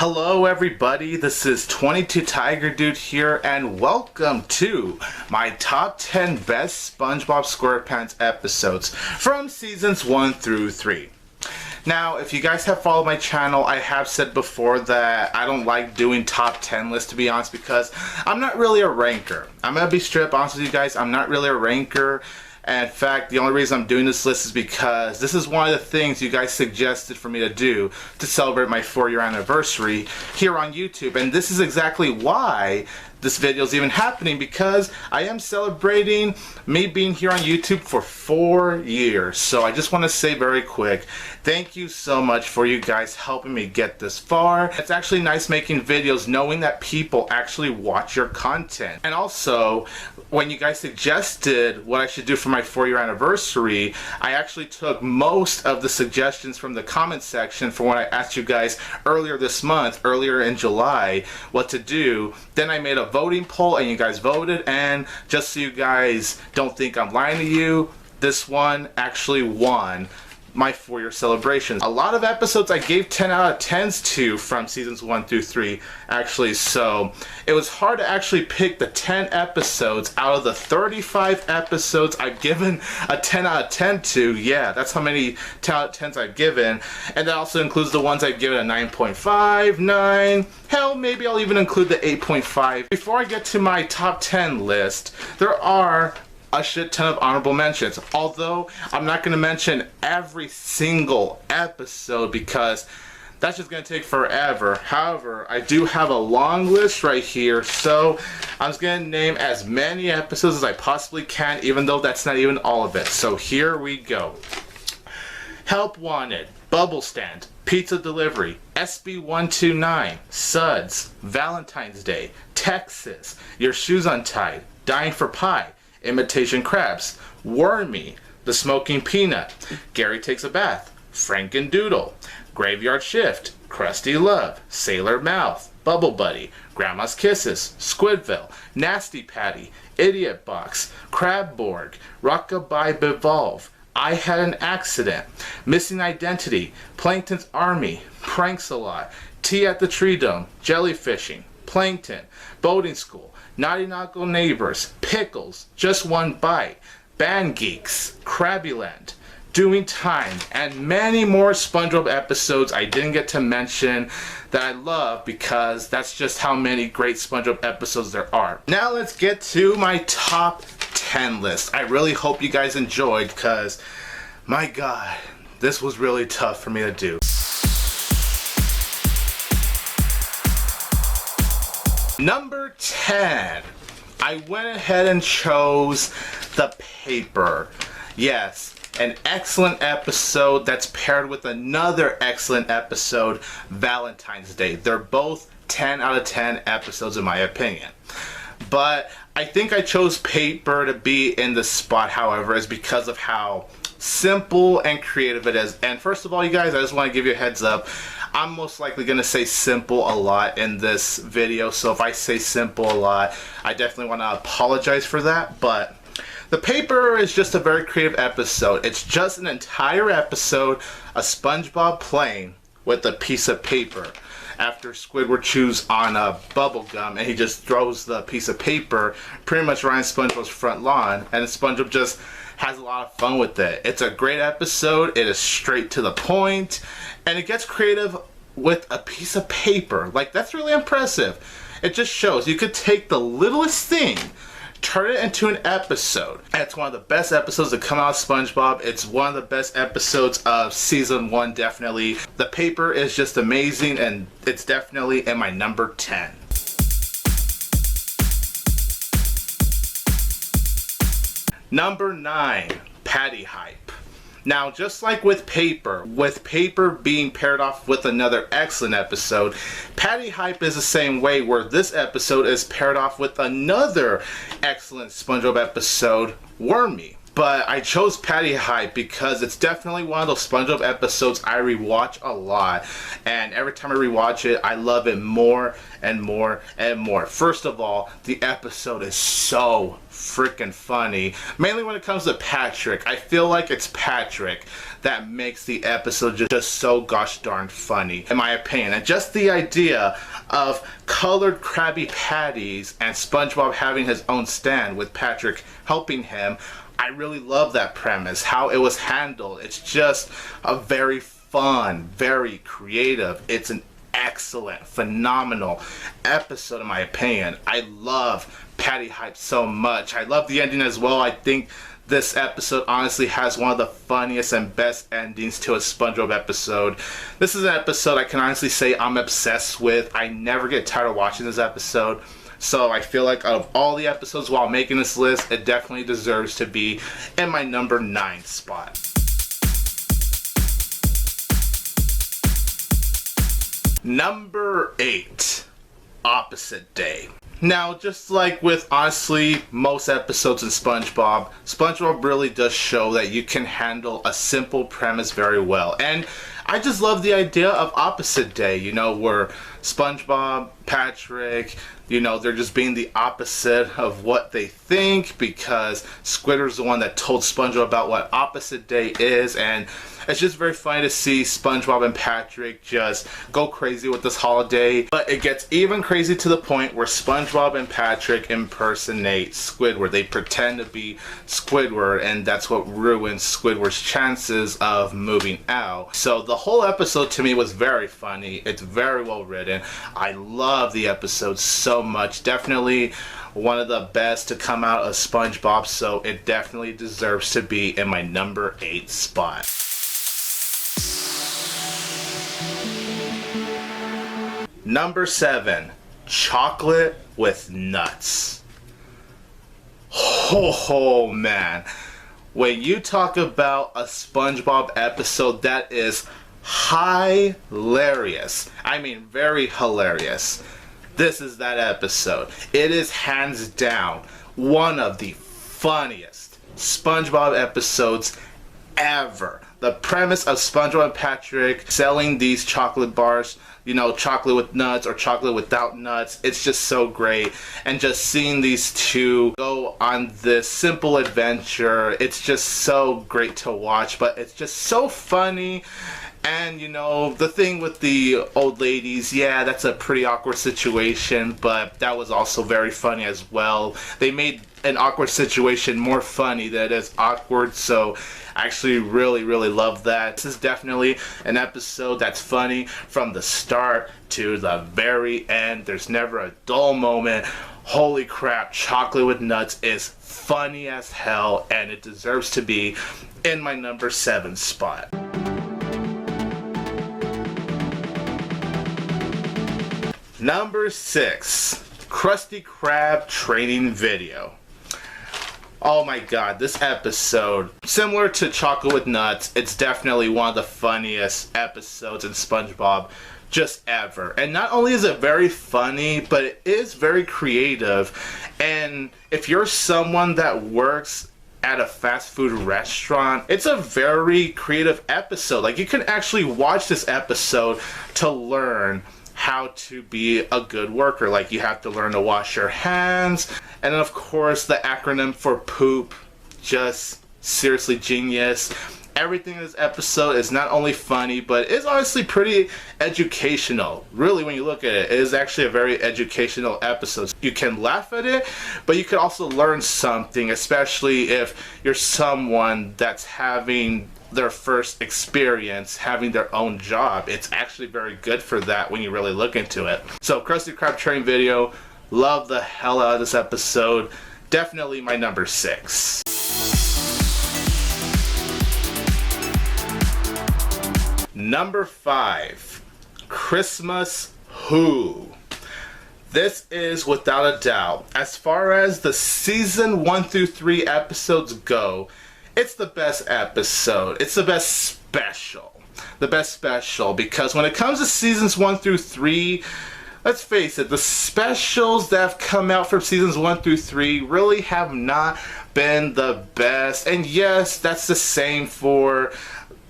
Hello everybody, this is 22 Tiger Dude here, and welcome to my top 10 best SpongeBob SquarePants episodes from seasons 1 through 3. Now, if you guys have followed my channel, I have said before that I don't like doing top 10 lists, to be honest, because I'm not really a ranker. I'm gonna be straight up honest with you guys, I'm not really a ranker. And in fact, the only reason I'm doing this list is because this is one of the things you guys suggested for me to do to celebrate my 4-year anniversary here on YouTube. And this is exactly why this video is even happening, because I am celebrating me being here on YouTube for 4 years. So I just want to say very quick, thank you so much for you guys helping me get this far. It's actually nice making videos knowing that people actually watch your content. And also, when you guys suggested what I should do for my 4-year anniversary, I actually took most of the suggestions from the comment section for when I asked you guys earlier this month, earlier in July, what to do. Then I made a voting poll and you guys voted, and just so you guys don't think I'm lying to you, this one actually won my 4-year celebration. A lot of episodes I gave 10 out of 10s to from seasons 1 through 3 actually, so it was hard to actually pick the 10 episodes out of the 35 episodes I've given a 10 out of 10 to. Yeah, that's how many 10 out of 10s I've given, and that also includes the ones I've given a 9.5, 9, hell, maybe I'll even include the 8.5. Before I get to my top 10 list, there are a shit ton of honorable mentions, although I'm not going to mention every single episode because that's just going to take forever. However, I do have a long list right here, so I'm just going to name as many episodes as I possibly can, even though that's not even all of it. So here we go. Help Wanted, Bubble Stand, Pizza Delivery, SB129, Suds, Valentine's Day, Texas, Your Shoes Untied, Dying for Pie, Imitation Crabs, Wormy, The Smoking Peanut, Gary Takes a Bath, Frankendoodle, Graveyard Shift, Krusty Love, Sailor Mouth, Bubble Buddy, Grandma's Kisses, Squidville, Nasty Patty, Idiot Box, Crabborg, Rockabye Bevolve, I Had an Accident, Missing Identity, Plankton's Army, Pranks-A-Lot, Tea at the Tree Dome, Jellyfishing, Plankton, Boating School, Naughty Knuckle Neighbors, Pickles, Just One Bite, Band Geeks, Krabbyland, Doing Time, and many more SpongeBob episodes I didn't get to mention that I love, because that's just how many great SpongeBob episodes there are. Now let's get to my top 10 list. I really hope you guys enjoyed, because my god, this was really tough for me to do. Number 10, I went ahead and chose The Paper. Yes, an excellent episode that's paired with another excellent episode, Valentine's Day. They're both 10 out of 10 episodes in my opinion. But I think I chose Paper to be in the spot, however, is because of how simple and creative it is. And first of all, you guys, I just want to give you a heads up. I'm most likely going to say simple a lot in this video, so if I say simple a lot, I definitely want to apologize for that. But The Paper is just a very creative episode. It's just an entire episode of SpongeBob playing with a piece of paper after Squidward chews on a bubble gum, and he just throws the piece of paper pretty much around SpongeBob's front lawn, and SpongeBob just has a lot of fun with it. It's a great episode. It is straight to the point, and it gets creative with a piece of paper. Like, that's really impressive. It just shows you could take the littlest thing, turn it into an episode. And it's one of the best episodes to come out of SpongeBob. It's one of the best episodes of season 1, definitely. The Paper is just amazing, and it's definitely in my number 10. Number 9, Patty Hype. Now, just like with Paper being paired off with another excellent episode, Patty Hype is the same way, where this episode is paired off with another excellent SpongeBob episode, Wormy. But I chose Patty Hype because it's definitely one of those SpongeBob episodes I rewatch a lot. And every time I rewatch it, I love it more and more and more. First of all, the episode is so freaking funny. Mainly when it comes to Patrick. I feel like it's Patrick that makes the episode just so gosh darn funny, in my opinion. And just the idea of colored Krabby Patties and SpongeBob having his own stand with Patrick helping him, I really love that premise, how it was handled. It's just a very fun, very creative. It's an excellent, phenomenal episode in my opinion. I love Patty Hype so much. I love the ending as well. I think this episode honestly has one of the funniest and best endings to a SpongeBob episode. This is an episode I can honestly say I'm obsessed with. I never get tired of watching this episode. So I feel like out of all the episodes while making this list, it definitely deserves to be in my number 9 spot. Number 8, Opposite Day. Now, just like with honestly most episodes in SpongeBob, SpongeBob really does show that you can handle a simple premise very well. And I just love the idea of Opposite Day, you know, where SpongeBob, Patrick, you know, they're just being the opposite of what they think because Squidward's the one that told SpongeBob about what Opposite Day is, and it's just very funny to see SpongeBob and Patrick just go crazy with this holiday. But it gets even crazy to the point where SpongeBob and Patrick impersonate Squidward. They pretend to be Squidward, and that's what ruins Squidward's chances of moving out. So the whole episode to me was very funny. It's very well written. I love the episode so much. Definitely one of the best to come out of SpongeBob, so it definitely deserves to be in my number 8 spot. Number 7, Chocolate with Nuts. Oh man, when you talk about a SpongeBob episode that is hilarious, I mean very hilarious, this is that episode. It is hands down one of the funniest SpongeBob episodes ever. The premise of SpongeBob and Patrick selling these chocolate bars, you know, chocolate with nuts or chocolate without nuts, it's just so great. And just seeing these two go on this simple adventure, it's just so great to watch, but it's just so funny. And you know, the thing with the old ladies, yeah, that's a pretty awkward situation, but that was also very funny as well. They made an awkward situation more funny than it is awkward, so I actually really love that. This is definitely an episode that's funny from the start to the very end. There's never a dull moment. Holy crap, Chocolate with Nuts is funny as hell, and it deserves to be in my number 7 spot. Number 6, Krusty Krab training video. Oh my god, this episode, similar to Chocolate with Nuts, it's definitely one of the funniest episodes in SpongeBob just ever. And not only is it very funny, but it is very creative. And if you're someone that works at a fast food restaurant, it's a very creative episode. Like, you can actually watch this episode to learn how to be a good worker. Like, you have to learn to wash your hands, and then of course the acronym for poop, just seriously genius. Everything in this episode is not only funny, but it's honestly pretty educational. Really, when you look at it, it is actually a very educational episode. You can laugh at it, but you can also learn something, especially if you're someone that's having their first experience having their own job. It's actually very good for that when you really look into it. So Krusty Krab training video, love the hell out of this episode. Definitely my number 6. Number 5, Christmas Who. This is without a doubt, as far as the season 1 through 3 episodes go, it's the best episode. It's the best special. The best special, because when it comes to seasons 1 through 3, let's face it, the specials that have come out from seasons 1 through 3 really have not been the best. And yes, that's the same for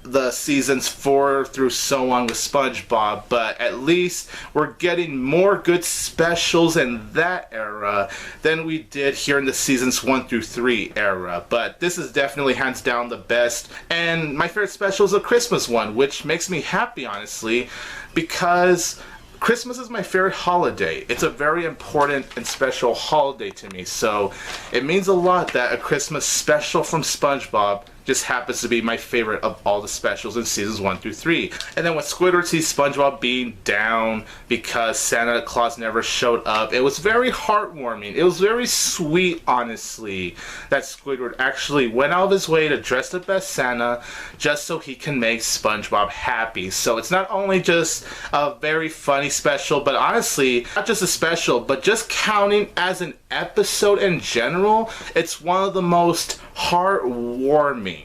the seasons 4 through so on with SpongeBob, but at least we're getting more good specials in that era than we did here in the seasons 1 through 3 era. But this is definitely hands down the best, and my favorite special is the Christmas one, which makes me happy, honestly, because Christmas is my favorite holiday. It's a very important and special holiday to me, so it means a lot that a Christmas special from SpongeBob just happens to be my favorite of all the specials in seasons 1 through 3. And then when Squidward sees SpongeBob being down because Santa Claus never showed up, it was very heartwarming. It was very sweet, honestly, that Squidward actually went out of his way to dress up as Santa just so he can make SpongeBob happy. So it's not only just a very funny special, but honestly, not just a special, but just counting as an episode in general, it's one of the most heartwarming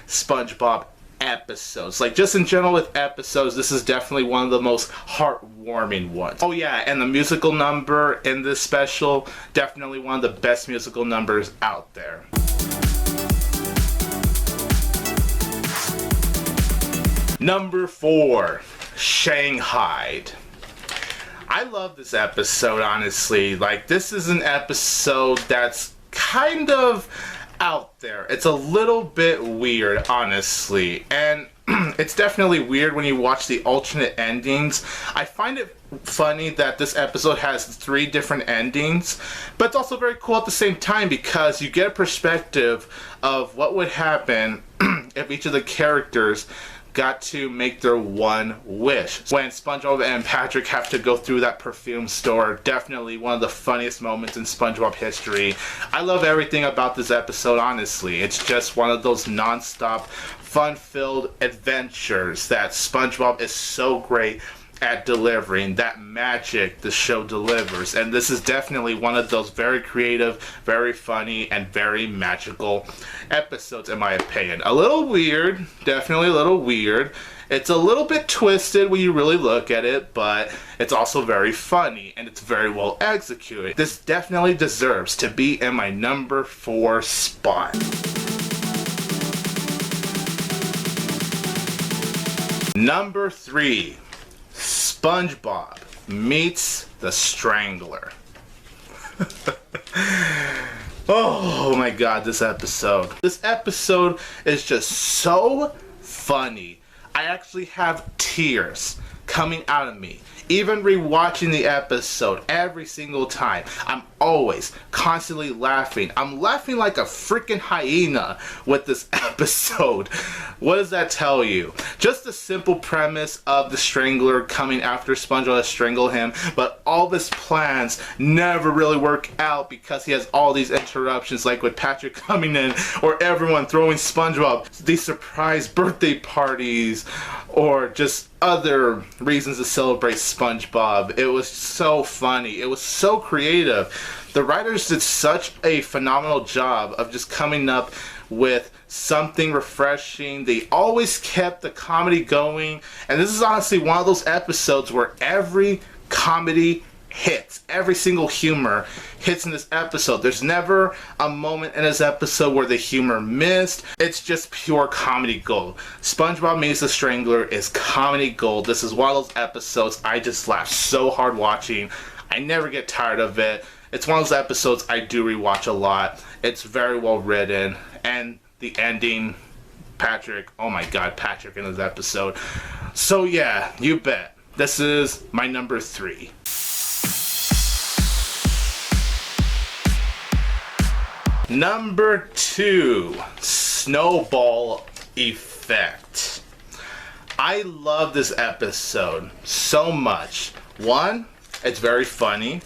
SpongeBob episodes. Like, just in general with episodes, this is definitely one of the most heartwarming ones. Oh yeah, and the musical number in this special, definitely one of the best musical numbers out there. Number 4, Shanghai. I love this episode, honestly. Like, this is an episode that's kind of out there. It's a little bit weird, honestly, and it's definitely weird when you watch the alternate endings. I find it funny that this episode has 3 different endings, but it's also very cool at the same time because you get a perspective of what would happen if each of the characters got to make their one wish. When SpongeBob and Patrick have to go through that perfume store, definitely one of the funniest moments in SpongeBob history. I love everything about this episode, honestly. It's just one of those non-stop, fun-filled adventures that SpongeBob is so great at delivering. That magic the show delivers, and this is definitely one of those very creative, very funny, and very magical episodes, in my opinion. A little weird, definitely a little weird. It's a little bit twisted when you really look at it, but it's also very funny, and it's very well executed. This definitely deserves to be in my number 4 spot. Number 3, SpongeBob meets the Strangler. Oh my god, this episode. This episode is just so funny. I actually have tears coming out of me. Even rewatching the episode every single time, I'm always constantly laughing. I'm laughing like a freaking hyena with this episode. What does that tell you? Just the simple premise of the Strangler coming after SpongeBob to strangle him, but all of his plans never really work out because he has all these interruptions, like with Patrick coming in, or everyone throwing SpongeBob these surprise birthday parties, or just other reasons to celebrate SpongeBob. It was so funny. It was so creative. The writers did such a phenomenal job of just coming up with something refreshing. They always kept the comedy going, and this is honestly one of those episodes where every comedy hits. Every single humor hits in this episode. There's never a moment in this episode where the humor missed. It's just pure comedy gold. SpongeBob Meets the Strangler is comedy gold. This is one of those episodes I just laugh so hard watching. I never get tired of it. It's one of those episodes I do rewatch a lot. It's very well written, and the ending, Patrick, oh my god, Patrick in this episode. So yeah, you bet. This is my number 3. Number 2, Snowball Effect. I love this episode so much. 1, it's very funny.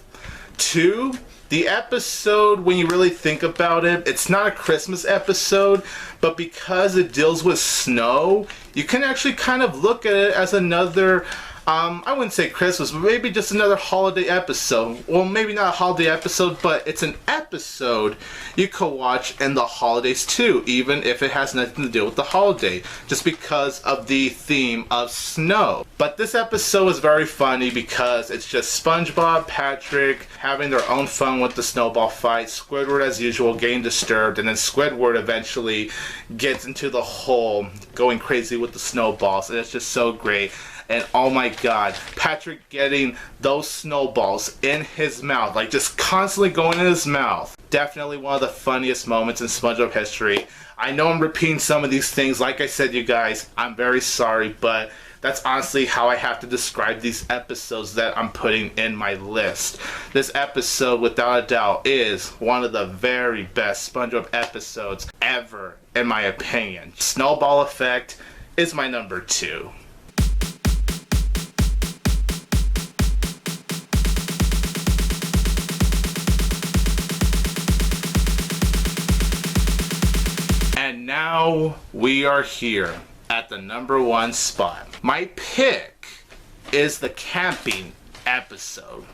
2, the episode, when you really think about it, it's not a Christmas episode, but because it deals with snow, you can actually kind of look at it as another I wouldn't say Christmas, but maybe just another holiday episode. Well, maybe not a holiday episode, but it's an episode you could watch in the holidays too, even if it has nothing to do with the holiday, just because of the theme of snow. But this episode is very funny because it's just SpongeBob, Patrick having their own fun with the snowball fight, Squidward as usual getting disturbed, and then Squidward eventually gets into the hole going crazy with the snowballs, and it's just so great. And oh my god, Patrick getting those snowballs in his mouth, like just constantly going in his mouth. Definitely one of the funniest moments in SpongeBob history. I know I'm repeating some of these things. Like I said, you guys, I'm very sorry, but that's honestly how I have to describe these episodes that I'm putting in my list. This episode, without a doubt, is one of the very best SpongeBob episodes ever, in my opinion. Snowball Effect is my number 2. And now we are here at the number 1 spot. My pick is the camping episode.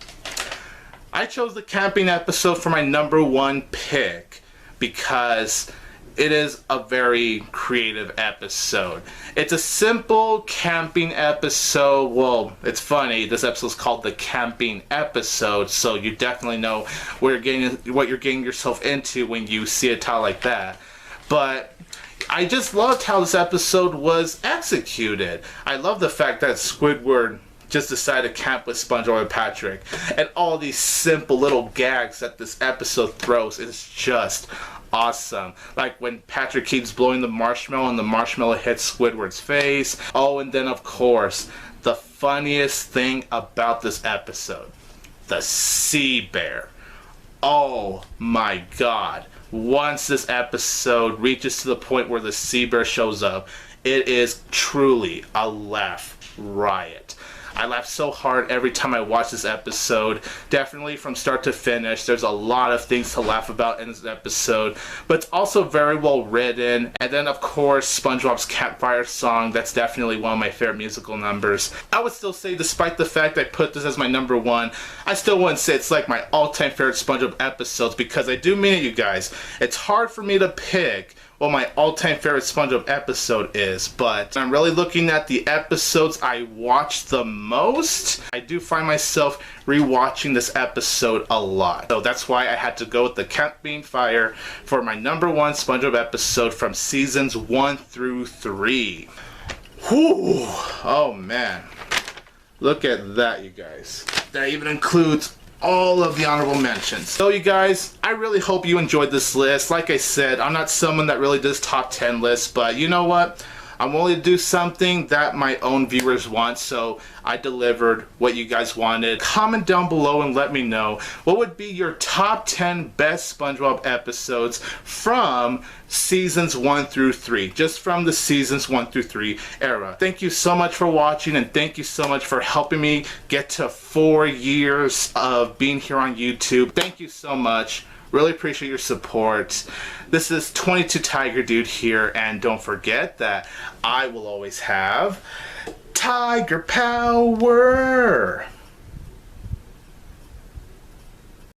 I chose the camping episode for my number 1 pick because it is a very creative episode. It's a simple camping episode. Well, it's funny, this episode is called the camping episode, so you definitely know what you're getting yourself into when you see a title like that. But I just loved how this episode was executed. I love the fact that Squidward just decided to camp with SpongeBob and Patrick. And all these simple little gags that this episode throws is just awesome. Like when Patrick keeps blowing the marshmallow and the marshmallow hits Squidward's face. Oh, and then of course, the funniest thing about this episode, the sea bear. Oh my god. Once this episode reaches to the point where the sea bear shows up, it is truly a laugh riot. I laugh so hard every time I watch this episode. Definitely from start to finish. There's a lot of things to laugh about in this episode, but it's also very well written. And then of course, SpongeBob's campfire song, that's definitely one of my favorite musical numbers. I would still say, despite the fact I put this as my number 1, I still wouldn't say it's like my all-time favorite SpongeBob episodes, because I do mean it, you guys. It's hard for me to pick what my all-time favorite SpongeBob episode is, but I'm really looking at the episodes I watched the most. I do find myself rewatching this episode a lot. So that's why I had to go with the Camping Fire for my number 1 SpongeBob episode from seasons 1 through 3. Whew! Oh man. Look at that, you guys. That even includes all of the honorable mentions. So you guys, I really hope you enjoyed this list. Like I said, I'm not someone that really does top 10 lists, but you know what? I'm willing to do something that my own viewers want, so I delivered what you guys wanted. Comment down below and let me know what would be your top 10 best SpongeBob episodes from seasons 1 through 3, just from the seasons 1 through 3 era. Thank you so much for watching, and thank you so much for helping me get to 4 years of being here on YouTube. Thank you so much. Really appreciate your support. This is 22 Tiger Dude here, and don't forget that I will always have Tiger Power.